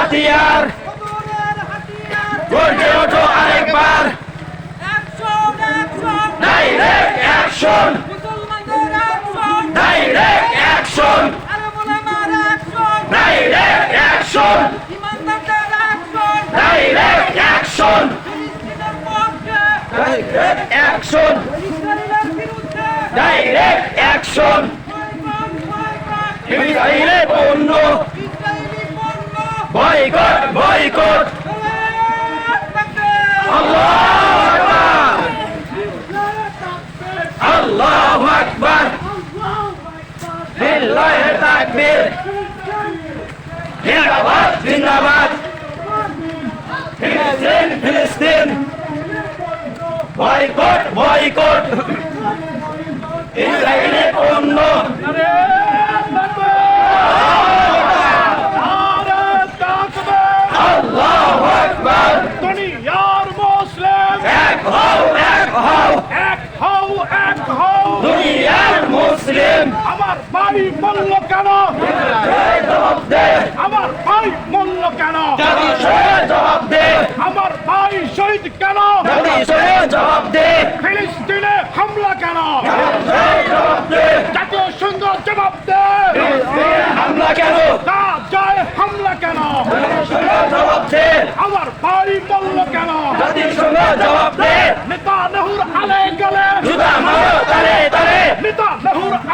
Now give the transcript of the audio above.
হাতিয়ার গর্জে ওঠো আরেকবার direct action direct action direct action direct action direct action direct action ইসরায়েলে পণ্য বয়কট বয়কট আল্লাহু আকবার লিল্লাহি তাকবীর জিন্দাবাদ জিন্দাবাদ ফিলিস্তিন ফিলিস্তিন বয়কট বয়কট ইসরায়েলে পণ্য আল্লাহু আকবার দুনিয়ার মুসলিম এক হও এক হও এক হও এক হও দুনিয়ার মুসলিম আমার ভাই মূল্য কেন জবাব দে আমার ভাই মূল্য কেন জাতিসংঘ জবাব দে আমার ভাই শহীদ কেন জাতিসংঘ জবাব দে ফিলিস্তিনে হামলা কেন জবাব দে জাতীয় সংঘ জবাব দে হামলা কেন গাজায় হামলা কেন জাতিসংঘ জবাব দে আমার ভাই মূল্য কেন জাতিসংঘ জবাব দে